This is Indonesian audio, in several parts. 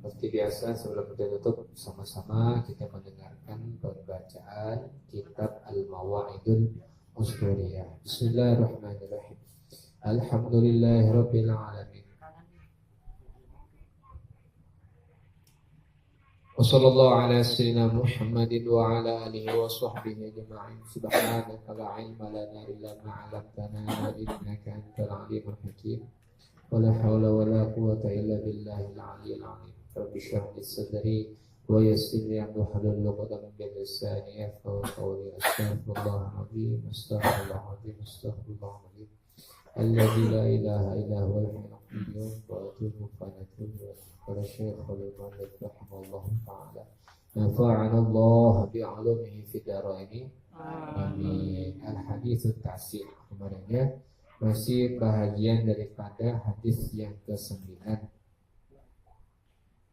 Seperti biasa sebelum kita tutup sama-sama kita mendengarkan pembacaan kitab Al-Mawa'idul Usturiyah. Bismillahirrahmanirrahim. Alhamdulillahirabbil alamin. Wassallallahu ala sayyidina Muhammadin wa ala alihi wa sahbihi ajma'in. Subhanaka la ilma lana illa ma 'allamtana innaka antal alimul hakim. Wala haula wala quwwata illa billahil aliyyil azim. Rabbi shrah li sadri wa yassir li amri wahlul 'uqdatam min lisani yafqahu qawli. Astaghfirullahaladzim, astaghfirullahaladzim, astaghfirullahaladzim. Alladzi la ilaha illa huwal hayyul qayyum wa atubu fanatubu wa syekhul mu'allif rahimahullah ta'ala. Nafa'ana Allah bi'ulumihi fid dharain. Amin. Al-hadits at-tasir. Kemarin ya masih bahagian daripada hadis yang ke-9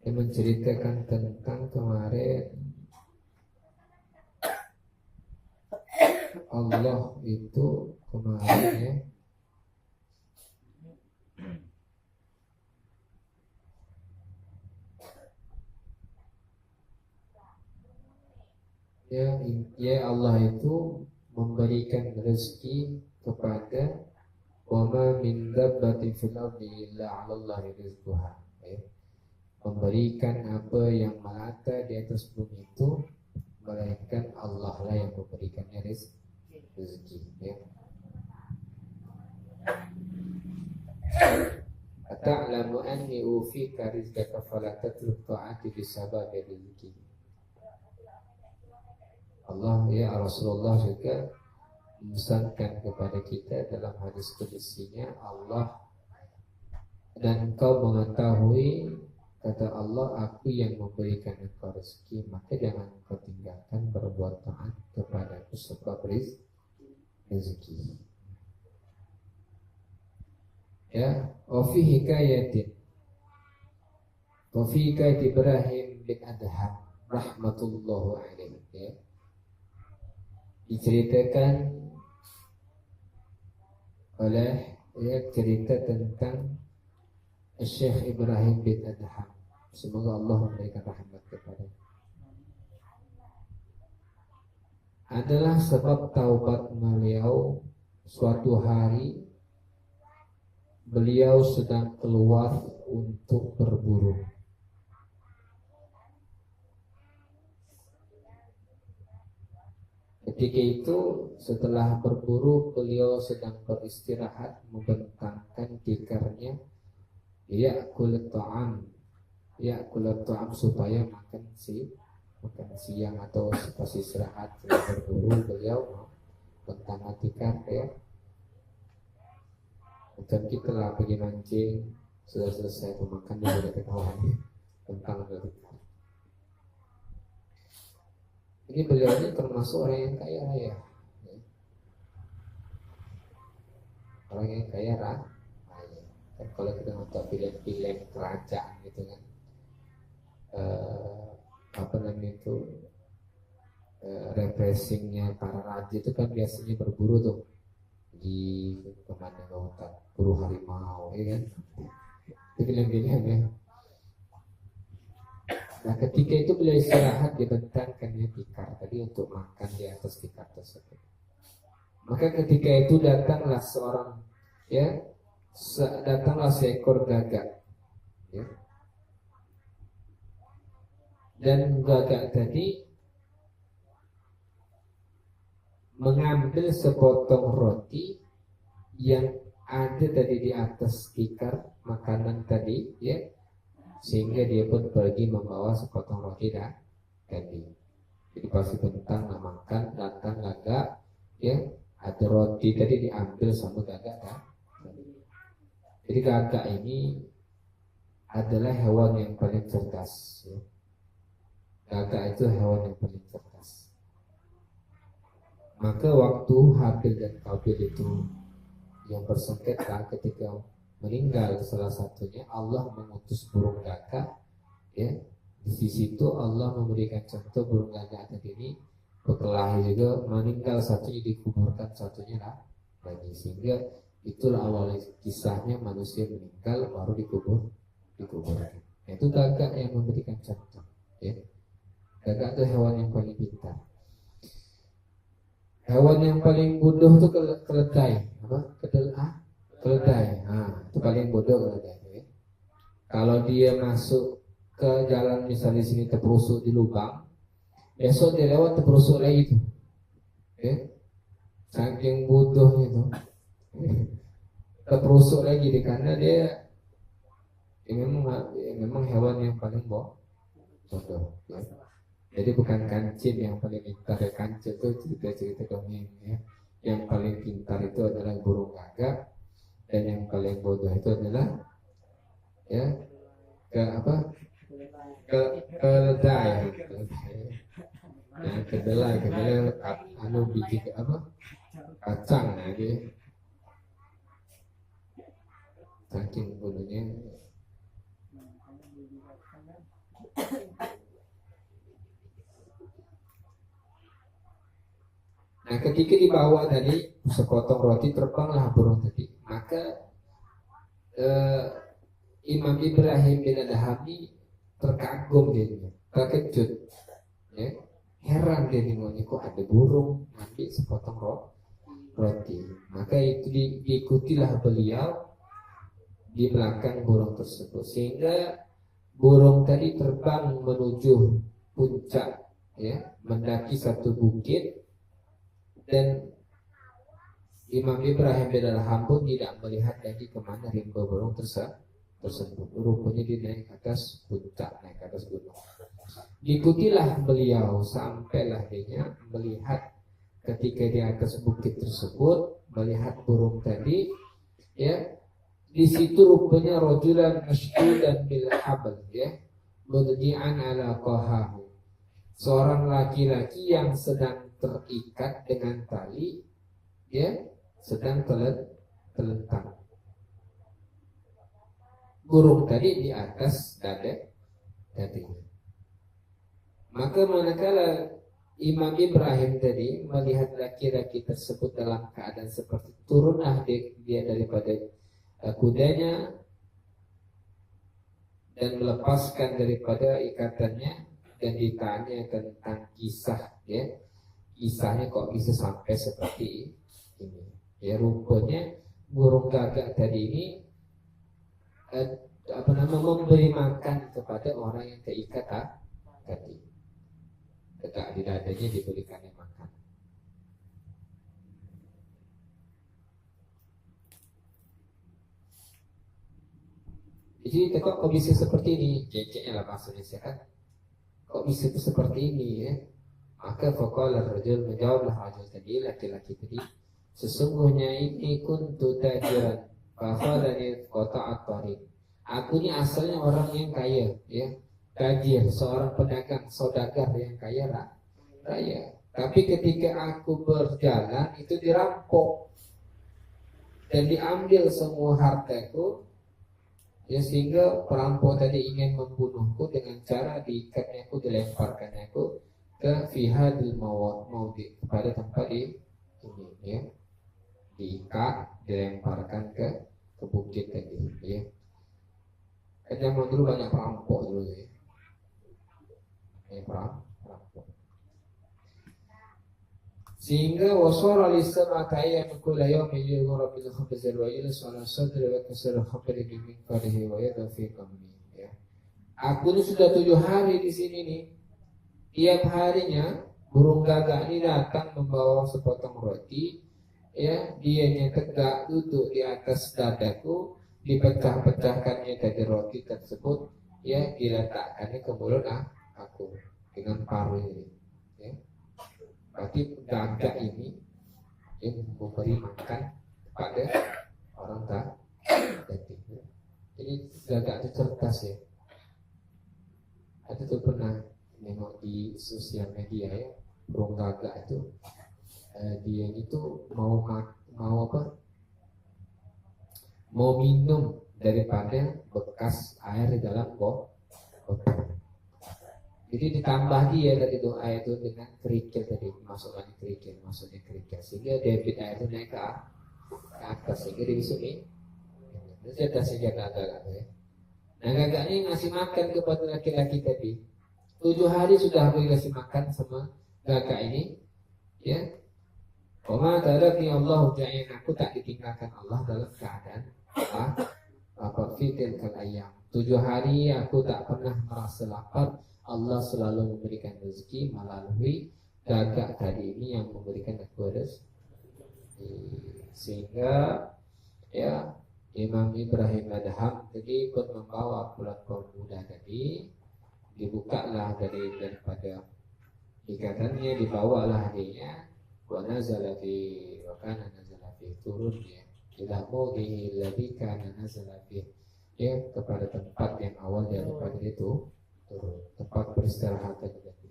yang menceritakan tentang kemarin Allah itu kemarin ya Allah itu memberikan rezeki kepada wa ma min dabbatin fil ardi illa 'ala Allahi rizquha. Memberikan apa yang melata di atas bumi itu melainkan Allah lah yang memberikannya rezeki. Ata'lamu anni ufika rizqaka fala tatruk ta'ati bisababi rizqi. Allah ya Rasulullah juga memesankan kepada kita dalam hadis qudsinya Allah dan engkau mengetahui kata Allah aku yang memberikan engkau rezeki maka jangan engkau tinggalkan berbuat taat kepadaku sebab rezeki. Ya, wa fi hikayatin wa fi hikayat Ibrahim bin Adham rahmatullahu alaihi ya. Diceritakan oleh cerita tentang Syekh Ibrahim bin Adham. Semoga Allah memberikan rahmat kepada. Adalah sebab taubat beliau suatu hari beliau sedang keluar untuk berburu. Ketika itu setelah berburu beliau sedang beristirahat membentangkan tikarnya ya'kul ta'am supaya makan siang atau pas istirahat setelah berburu beliau bentangkan tikar ya. Macam kita lah pergi mancing sudah selesai makan dia udah ketahuan bentang tikar. Ini beliau ini termasuk orang yang kaya raya. Orang yang kaya raya. Kan kalau kita nonton film-film kerajaan gitu kan, repressingnya para raja itu kan biasanya berburu tuh di kemana hutan, buru harimau, ya kan? Itu film-film ya. Nah ketika itu beliau istirahat dibentangkannya tikar tadi untuk makan di atas tikar tersebut. Maka ketika itu datanglah seekor gagak ya. Dan gagak tadi mengambil sepotong roti yang ada tadi di atas tikar makanan tadi ya. Sehingga dia pun pergi membawa sepotong roti tadi. Jadi pasti bentang makan datang gagak ya ada roti tadi diambil sama gagak tadi. Jadi gagak ini adalah hewan yang paling cerdas ya. Gagak itu hewan yang paling cerdas. Maka waktu Habil dan Qabil itu yang bersengketa ketika meninggal salah satunya Allah mengutus burung gagak ya. Di situ Allah memberikan contoh burung gagak tadi ini berkelahi juga meninggal satunya dikuburkan satunya lagi sehingga itulah awal kisahnya manusia meninggal baru dikuburkan Itu gagak yang memberikan contoh. Ya. Gagak itu hewan yang paling pintar. Hewan yang paling bodoh itu keledai. Apa? Keledai. Nah, itu paling bodoh keledai. Ya. Kalau dia masuk ke jalan misalnya di sini terperosok di lubang, besok dia lewat terperosok lagi tuh. Ya. Saking bodohnya tuh. Terperosok lagi deh, karena dia memang hewan yang paling bodoh. Ya. Jadi bukan kancil yang paling pintar, ya. Kancil itu cerita-cerita dongeng ya. Yang paling pintar itu adalah burung gagak, dan yang paling bodoh itu adalah ya keledai. Kedelai biji kacang ya. Saking bodohnya. Nah, ketika dibawa tadi sepotong roti, terbanglah burung tadi. Maka Imam Ibrahim bin Adhami terkagum dia, terkejut, ya. Heran dia dengannya, kok ada burung ngambil sepotong roti. Maka itu diikutilah beliau di belakang burung tersebut, sehingga burung tadi terbang menuju puncak, ya, mendaki satu bukit. Dan Imam Ibrahim bin Adham pun tidak melihat lagi kemana rimba burung tersebut. Rupanya dia naik ke atas puncak, naik ke atas gunung. Diikutilah beliau sampailah dia melihat ketika di atas bukit tersebut, melihat burung tadi, ya. Di situ rupanya rajulan masdudan bil habl, ya, mudji'an ala qahahu. Seorang laki-laki yang sedang terikat dengan tali, ya, sedang terlentang. Burung tadi di atas dadinya. Maka manakala Imam Ibrahim tadi melihat laki-laki tersebut dalam keadaan seperti, turunlah dia daripada kudanya dan melepaskan daripada ikatannya, dan ditanya tentang kisah, ya. Kisahnya kok bisa sampai seperti ini. Ya, rupanya burung gagak tadi ini memberi makan kepada orang yang terikat tadi. Tegak di dadanya diberikannya makan. Jadi kok bisa seperti ini? Ceceknya lah maksudnya saya kan. Kok bisa seperti ini, ya? Maka faqala ar-rajul, menjawablah rajul tadi, laki-laki tadi, sesungguhnya ini kuntu tajiran fa khadani qata'at tariq. Aku ini asalnya orang yang kaya, ya. Tajir, seorang pedagang, saudagar yang kaya raya. Tapi ketika aku berjalan itu dirampok dan diambil semua hartaku, ya, sehingga perampok tadi ingin membunuhku dengan cara diikatnya aku, dilemparkannya aku ke fihadil maudi, pada tempat ini, ya, diikat, dilemparkan ke bukit tadi, ya. Kan zaman dulu banyak perampok dulu, ya. Perampok. Sehingga wasara lisama kaya kula yawmin yughra bil khabz wa yulsala sadri wa kasal khabri min qadihi wa yadfi qammi, ya. Aku ini sudah 7 hari di sini nih. Tiap harinya burung gagak ini datang membawa sepotong roti, ya. Dianya tegak duduk di atas dadaku, dipecah-pecahkannya dari roti tersebut, ya, diletakkannya ke mulut aku dengan paruh ini, ya. Berarti gagak ini yang memberi makan kepada orang tadi. Jadi gagak itu cerdas, ya. Ada tuh pernah nengok di sosial media, ya, burung gagak itu dia itu mau minum daripada bekas air di dalam botol. Jadi ditambah dia tadi itu air itu dengan kerikil tadi, masukkan kerikil, sehingga debit air itu naik ke atas, sehingga dia bisa minum. Itu cerdas gagak, ya. Nah gagaknya ngasih makan kepada laki-laki tadi. 7 hari sudah aku kasih makan sama gagak ini, ya. Wama tarakni Allah ja'in, aku tak ditinggalkan Allah dalam keadaan apa fitil kal ayam. 7 hari aku tak pernah merasa lapar. Allah selalu memberikan rezeki melalui gagak tadi ini yang memberikan aku rezeki. Sehingga ya Imam Ibrahim Adham tadi pun membawa pulang kaum muda tadi, dibukalah daripada ikatannya, dibawalah dia wa nazala fi wa kana nazala fi turun ya ila mawdihi alladhi kana nazala fi, ya kepada tempat yang awal daripada itu turun, tempat peristirahatan tadi.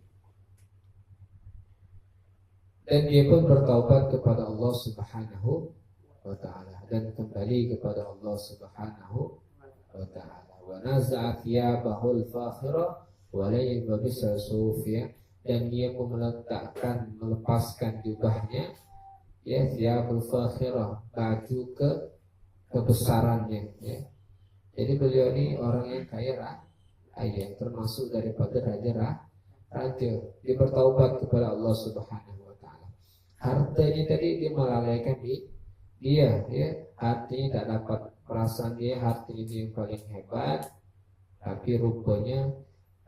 Dan dia pun bertaubat kepada Allah Subhanahu wa ta'ala dan kembali kepada Allah Subhanahu wa ta'ala. Wa naza'a thiyabahul fakhira wa layba bisa sufya, dan dia pun melepaskan jubahnya, ya thiyabul fakhira, baju kebesarannya, ya. Jadi beliau ini orang yang kaya raya, termasuk daripada raja. Dia bertaubat kepada Allah Subhanahu wa ta'ala. Hartanya tadi dia melalaikan dia, ya, artinya tak dapat perasaan dia hartanya dia yang paling hebat, tapi rupanya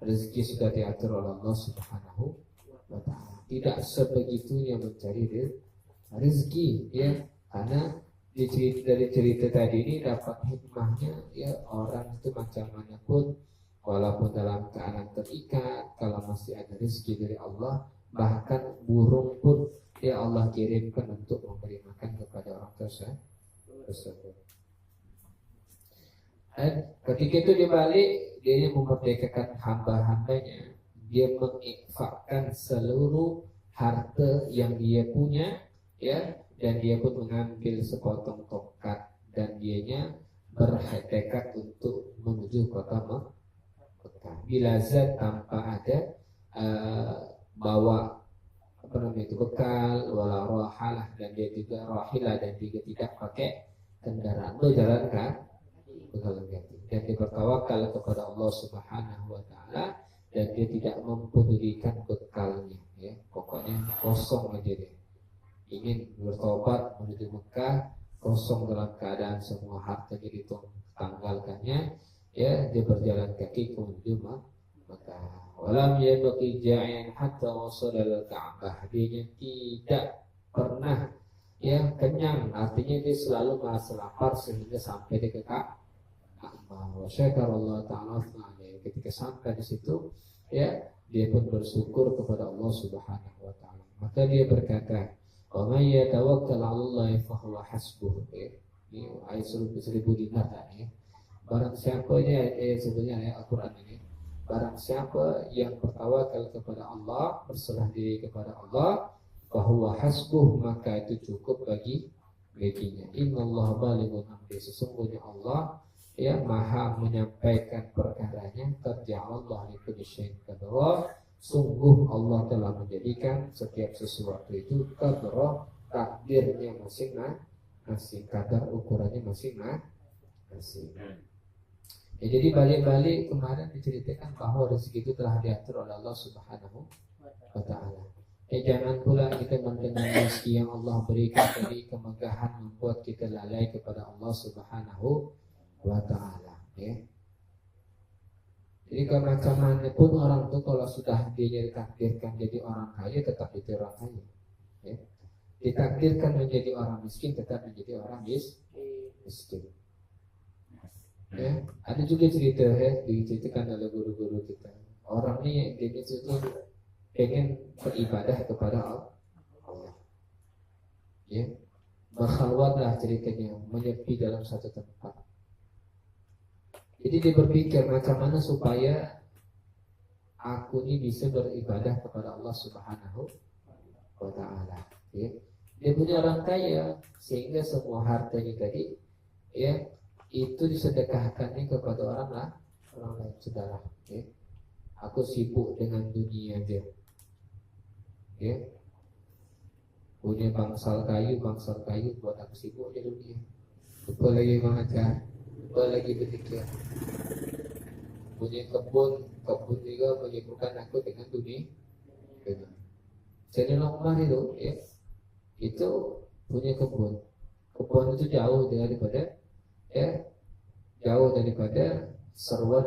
rezeki sudah diatur oleh Allah Subhanahu wa ta'ala. Tidak sebegitunya mencari rezeki, ya, karena dari cerita tadi ini dapat hikmahnya, ya, orang itu macam mana pun, walaupun dalam keadaan terikat, kalau masih ada rezeki dari Allah, bahkan burung pun ya Allah kirimkan untuk memberi makan kepada orang tersebut. Dan ketika itu dibalik, dia memerdekakan hamba-hambanya, dia menginfakkan seluruh harta yang dia punya, ya, dan dia pun mengambil sepotong tongkat dan dianya bertekad untuk menuju kota Mekah. Bila zat tanpa ada bawa bekal, wala rahalah, dan dia juga rahilah, dan dia tidak pakai kendaraan, berjalan kaki, dan dia bertawakal kepada Allah Subhanahu wa ta'ala, dan dia tidak mempedulikan bekalnya, ya, pokoknya kosong aja dia. Ingin bertobat menuju Mekah, kosong dalam keadaan semua hartanya ditanggalkannya, ya, dia berjalan kaki menuju Mekah. Walam yabqi ja'ian hatta wasala al-Ka'bah. Dia tidak pernah, ya, kenyang, artinya dia selalu merasa lapar sehingga sampai dia ke Ka'bah. Wa syakara Allah ta'ala ketika sampai di situ, ya, dia pun bersyukur kepada Allah Subhanahu wa ta'ala. Maka dia berkata, wa may yatawakkal 'ala Allah fa huwa hasbuh. Ini ayat 1000 dinar tadi. Barang siapa ini sebenarnya ayat Al-Qur'an ini. Barang siapa yang bertawakal kepada Allah, berserah diri kepada Allah, fa huwa hasbuh, maka itu cukup baginya. Innallaha balighun amri, sesungguhnya Allah, ya, maha menyampaikan perkaranya. Qad ja'alallahu likulli syai'in qadra, sungguh Allah telah menjadikan setiap sesuatu itu qadra, takdirnya masing-masing, kadar ukurannya masing-masing. Ya, jadi balik-balik kemarin diceritakan bahwa rezeki itu telah diatur oleh Allah Subhanahu wa ta'ala. Jangan pula kita mendengar rezeki yang Allah berikan dari kemegahan membuat kita lalai kepada Allah Subhanahu wa ta'ala, ya. Jadi macam mana pun orang itu kalau sudah dia ditakdirkan jadi orang kaya, tetap jadi orang kaya, ya. Ditakdirkan menjadi orang miskin, tetap menjadi orang miskin. Ya, ada juga cerita, ya, diceritakan oleh guru-guru kita. Orang ini dia itu pengen beribadah kepada Allah, ya, berkhalwatlah ceritanya, menyepi dalam satu tempat. Jadi dia berpikir macam mana supaya aku ini bisa beribadah kepada Allah Subhanahu wa ta'ala, ya. Dia punya orang kaya sehingga semua hartanya tadi, ya, itu disedekahkannya kepada orang lain, saudara, ya. Aku sibuk dengan dunia dia, ya. Punya bangsal kayu buat aku sibuk di dunia. Lupa lagi mengajar, lupa lagi berpikir. punya kebun juga menyibukkan aku dengan dunia. Sayyidina Umar itu ya, itu punya kebun itu jauh daripada seruan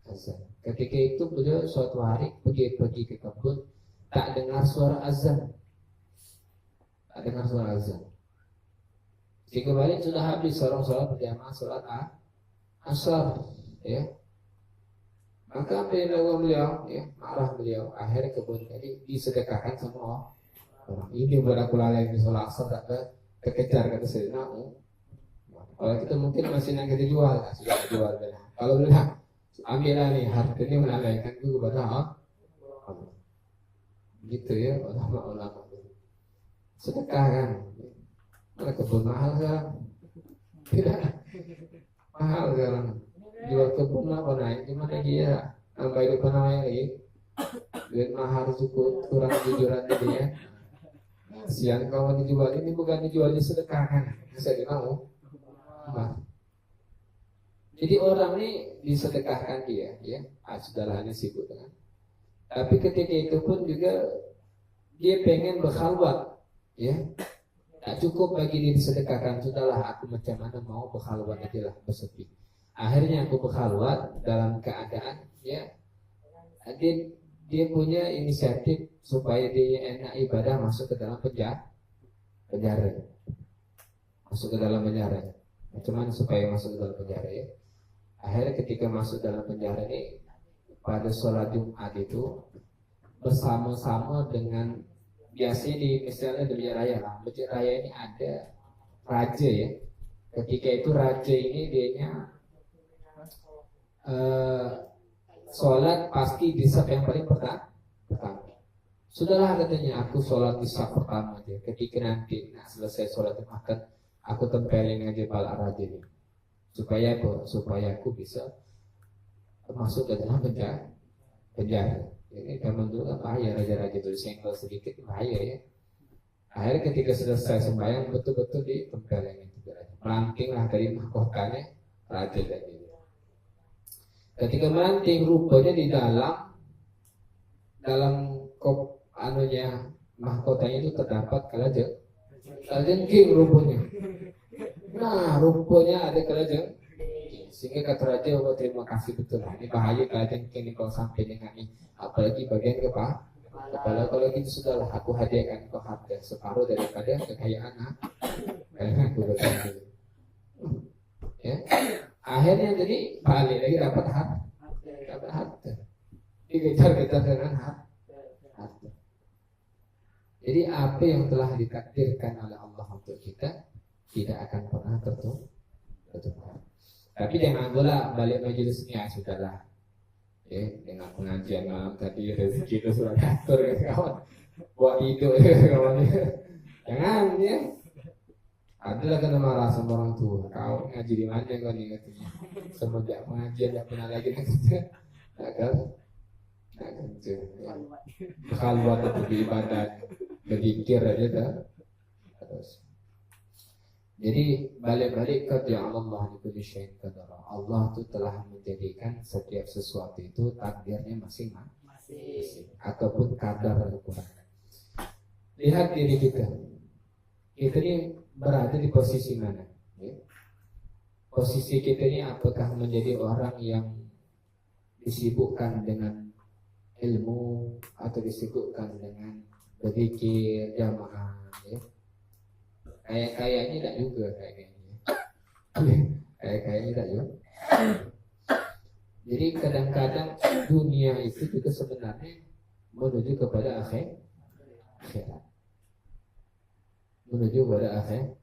azan. Ketika itu beliau suatu hari pergi ke kebun, tak dengar suara azan. Ketika balik sudah habis orang sholat berjamaah sholat asar, ya. Maka beliau marah beliau. Akhirnya kebun tadi disedekahkan sama orang. Ini buat aku lalai di sholat asar tak kekejar kata Sayyidina Umar. Kalau kita mungkin masih nak kita jual, sudah jual dah. Kalau belum, ambillah nih harta ini melalaikan itu kepada Allah. Gitu ya ulama-ulama. Sedekah kan. Mana kebun mahal sekarang? Tidak mahal sekarang. Jual kebun apa naik? Gimana dia? Nambah hidup namanya lagi. Duit mahal cukup kurang jujuran dia. Sian kalau dijual ini bukan dijual disedekahkan. Bisa dimau. Jadi orang ini disedekahkan dia, ya. Sudahlah ini sibuk dengan. Tapi ketika itu pun juga dia pengen berkhalwat, ya. Tak cukup bagi dia disedekahkan. Sudahlah aku macam mana mau berkhalwat aja lah bersepi. Akhirnya aku berkhalwat dalam keadaan ya dia punya inisiatif supaya dia enak ibadah masuk ke dalam penjara. Masuk ke dalam penjara. Cuman supaya masuk ke dalam penjara ya. Akhirnya ketika masuk dalam penjara ini pada sholat Jumat itu bersama-sama dengan biasanya di misalnya di Masjid Raya lah. Masjid Raya ini ada raja ya. Ketika itu raja ini dianya sholat pasti di saf yang paling pertama. Sudahlah katanya aku sholat di saf pertama aja. Ketika nanti selesai sholat makan aku tempelin aja pala raja ini. Supaya aku bisa masuk ke dalam penjara. Ini memang dulu kan bahaya raja-raja itu disenggol sedikit bahaya ya. Akhirnya ketika selesai sembahyang betul-betul ditempelin itu raja. Melantinglah dari mahkotanya raja tadi. Ketika melanting rupanya di dalam mahkotanya itu terdapat kalajengking rupanya. Nah rupanya ada kalajengking. Sehingga kata raja, oh terima kasih betul. Ini bahaya kalajengking kalau sampai dengan ini. Apalagi bagian kepala. Kalau gitu sudahlah aku hadiahkan kau harga separuh daripada kekayaan aku betul. Ya. Akhirnya jadi balik lagi dapat harta. Dikejar-kejar dengan harta. Jadi apa yang telah ditakdirkan oleh Allah untuk kita tidak akan pernah tertutup. Tapi jangan pula balik majelisnya sudahlah. Ya, dengan pengajian malam tadi rezeki itu sudah kantor ya kawan. Buat hidup ya kawan. Jangan ya. Adalah kena marah sama orang tua. Kau ngaji di mana kau nih katanya. Semenjak pengajian tidak pernah lagi kerja. Tak kerja. Bekal buat untuk ibadah. Berzikir aja dah. Terus. Jadi balik-balik ke Allah likulli syai'in qadar. Allah itu telah menjadikan setiap sesuatu itu takdirnya masing-masing ataupun kadar ukuran. Lihat diri kita. Kita ini berada di posisi mana? Ya. Posisi kita ini apakah menjadi orang yang disibukkan dengan ilmu atau disibukkan dengan berzikir jamaah? Ya. Kayaknya tidak juga kayaknya tidak juga. Jadi kadang-kadang dunia itu juga sebenarnya menuju kepada akhirat. Menuju kepada akhirat.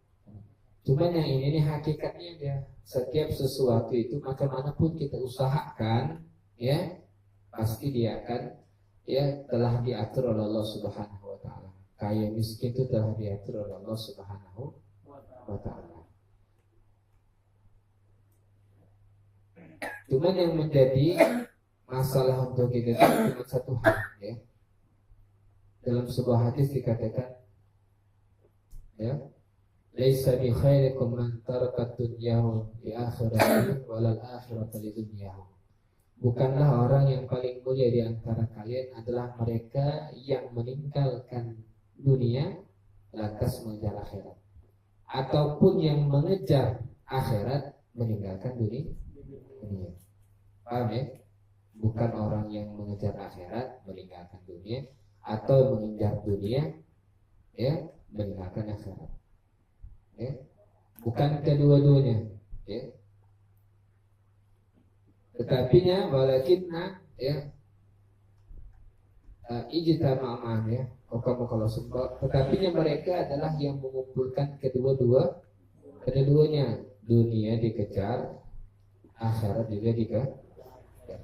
Cuman yang ini hakikatnya dia setiap sesuatu itu macam manapun kita usahakan, ya pasti dia akan ya telah diatur oleh Allah Subhanahu wa taala. Kaya miskin itu telah diatur oleh Allah Subhanahu wa taala. Cuman yang menjadi masalah untuk kita itu cuma satu hal ya. Dalam sebuah hadis dikatakan ya, laisa bi khairikum man taraka dunyahu li akhiratihi walal akhiratu li dunyahu. bukanlah orang yang paling mulia di antara kalian adalah mereka yang meninggalkan dunia lantas mengejar akhirat, ataupun yang mengejar akhirat meninggalkan dunia. Paham ya? Bukan orang yang mengejar akhirat meninggalkan dunia, atau mengejar dunia ya meninggalkan akhirat. Ya. Bukan kedua-duanya, ya. Tetapinya walakinna ya ijtama'an ya. Kalau sebab tetapinya mereka adalah yang mengumpulkan kedua-duanya. Dunia dikejar, akhirat juga dikejar.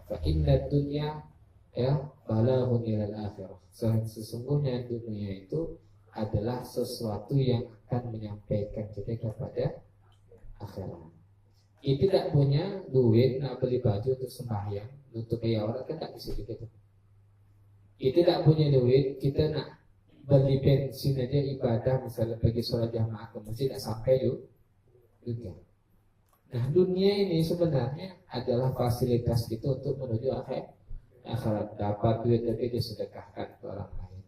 Fa inna dunya ya balaghun ilal akhirah. Sesungguhnya dunia itu adalah sesuatu yang akan menyampaikan kita kepada akhirat. Kita tidak punya duit nak beli baju untuk sembahyang, untuk kayak orang kan tak bisa juga tuh. Kita tidak punya duit, kita nak beli bensin aja ibadah, misalnya pergi sholat jamaah ke masjid tak sampai juga. Nah dunia ini sebenarnya adalah fasilitas kita untuk menuju akhirat. Dapat duit lebih disedekahkan ke orang lain,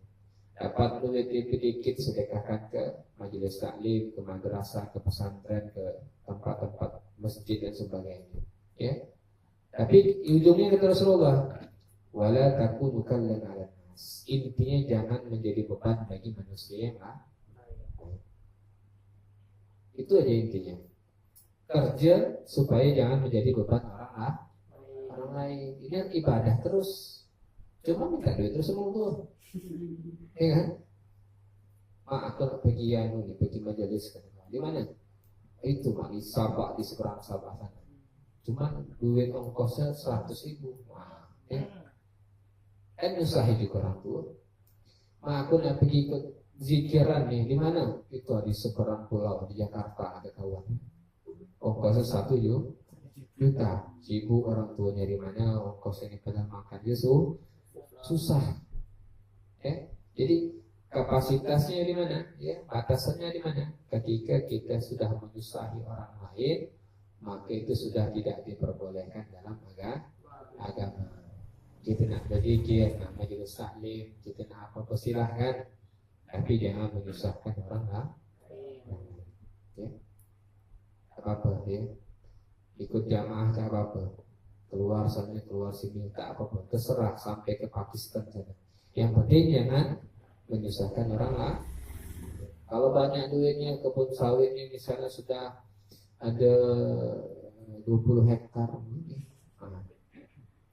dapat duit sedikit sedekahkan ke majelis taklim, ke madrasah, ke pesantren, ke tempat-tempat masjid dan sebagainya. Ya. Tapi ujungnya kata Rasulullah, wala takunu kallan 'alan nas. Intinya jangan menjadi beban bagi manusia yang lain. Itu aja intinya. Kerja supaya jangan menjadi beban orang lain. Ini ibadah terus. Cuma minta duit terus semua tuh. Ya kan? Aku nak pergi pergi majelis kan. Di mana? Itu di Sabah, di seberang Sabah sana. Cuma duit ongkosnya 100.000. Wah, ya. Kan nyusahin juga orang tua. Aku nak pergi ke zikiran nih. Di mana? Itu di seberang pulau di Jakarta ada kawan. Ongkosnya 1 juta. Sibuk orang tuanya di mana? Ongkosnya pada makan dia susah. Ya. Jadi kapasitasnya di mana? Ya, batasannya di mana? Ketika kita sudah menyusahi orang lain, maka itu sudah tidak diperbolehkan dalam agama. Kita nak berzikir, nak majelis taklim, kita nak apa silahkan, tapi jangan menyusahkan orang lain. Ya. Apa ya? Ikut jamaah tak apa-apa. Keluar sana, keluar sini tak apa-apa. Terserah sampai ke Pakistan saja. Yang penting jangan menyusahkan orang lain. Kalau banyak duitnya, kebun sawitnya misalnya sudah ada 20 hektar,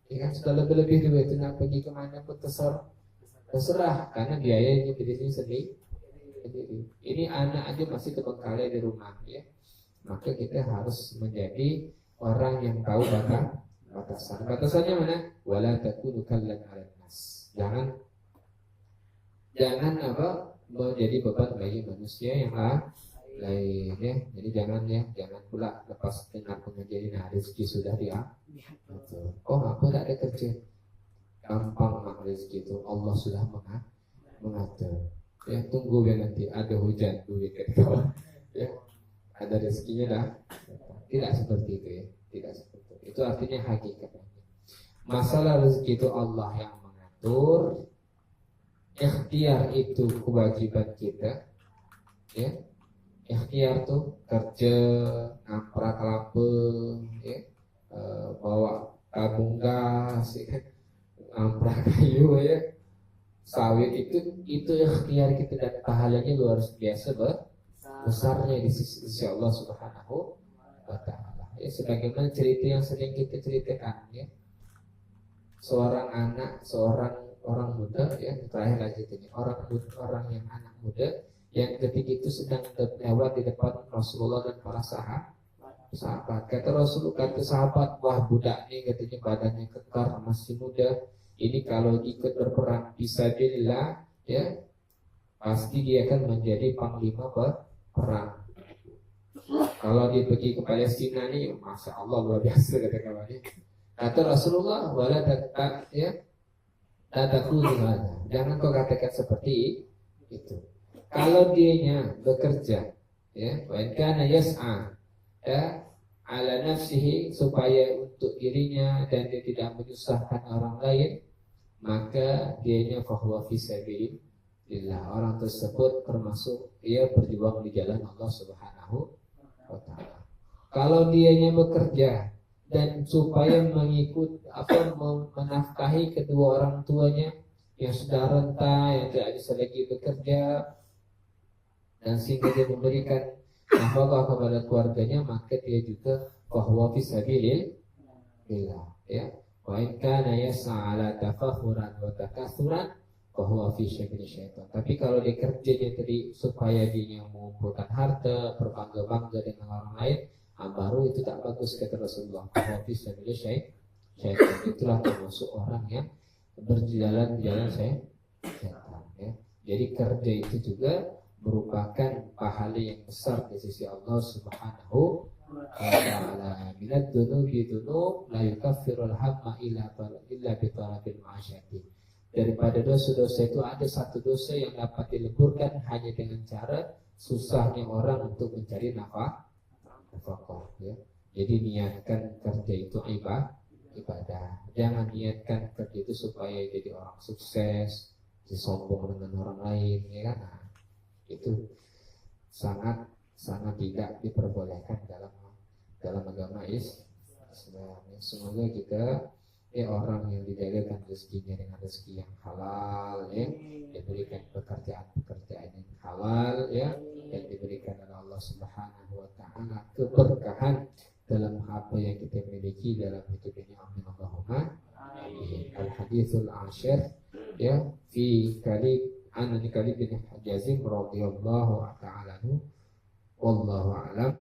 ya kan sudah lebih-lebih duit itu nak pergi kemana pun terserah karena biayanya berdiri sendiri. Ini anak aja masih terbengkalai di rumah ya. Maka kita harus menjadi orang yang tahu batasan. Batasannya mana? Wala takunu kallan 'alan nas. Jangan menjadi beban bagi manusia yang lain ya. Jadi jangan pula lepas dengar pengajian rezeki sudah dia. Oh aku tak ada kerja. Gampang mak rezeki itu Allah sudah mengatur. Ya tunggu ya nanti ada hujan duit ya. Ada rezekinya dah. Tidak seperti itu ya. Tidak seperti itu. Itu artinya hakikatnya. Masalah rezeki itu Allah yang mengatur. Ikhtiar itu kewajiban kita. Ya. Ikhtiar tuh kerja, ngaprak kelapa, ya. Bawa tabung gas, ya. Ngaprak kayu ya. Sawit itu ikhtiar kita dan pahalanya luar biasa besarnya di sisi Allah Subhanahu wa ta'ala. Ya, sebagaimana cerita yang sering kita ceritakan ya. Seorang orang muda ya, terakhir lagi ini orang yang anak muda yang ketika itu sedang lewat di depan Rasulullah dan para sahabat. Kata sahabat, wah budak ini katanya badannya kekar, masih muda. Ini kalau ikut berperang fisabilillah ya, pasti dia akan menjadi panglima perang. Kalau dia pergi ke Palestina nih, masya Allah luar biasa kata kawannya. Kata Rasulullah, wala ya, jangan kau katakan seperti itu. Kalau dianya bekerja, ya, wa kana yas'a, ya, ala nafsihi, supaya untuk dirinya dan dia tidak menyusahkan orang lain, maka dianya fahuwa fi sabilillah, orang tersebut termasuk dia berjuang di jalan Allah Subhanahu wa taala. Kalau dianya bekerja dan supaya menafkahi kedua orang tuanya yang sudah renta, yang tidak bisa lagi bekerja, dan sehingga dia memberikan nafkah kepada keluarganya, maka dia juga fahuwa fi sabilillah, ya. Wa in kana yas'a ala tafakhuran wa takatsuran fahuwa fi sabilillah syaitan. Tapi kalau dia kerjanya tadi supaya dia mengumpulkan harta, berbangga-bangga dengan orang lain, baru itu tak bagus, kata Rasulullah. Fahuwa fi sabilillah syaitan. Itulah termasuk orang yang berjalan di jalan syaitan, ya. Jadi kerja itu juga merupakan pahala yang besar di sisi Allah Subhanahu wa ta'ala. Minad dunubi dunub la yukaffirul hamma illa bi talabil ma'asyati. Daripada dosa-dosa itu ada satu dosa yang dapat dileburkan hanya dengan cara susahnya orang untuk mencari nafkah, ya. Jadi niatkan kerja itu ibadah. Jangan niatkan kerja itu supaya jadi orang sukses, disombong dengan orang lain, ya kan? Itu sangat tidak diperbolehkan dalam agama Islam. Semoga kita orang yang dijagakan rezekinya dengan rezeki yang halal, ya, diberikan pekerjaan yang halal, ya, dan diberikan oleh Allah Subhanahu wa taala keberkahan dalam apa yang kita miliki dalam hidup ini. Amin Allahumma amin. Al haditsul ashir, ya, fi Kalib bin Jazim radhiyallahu ta'ala anhu, wallahu a'lam.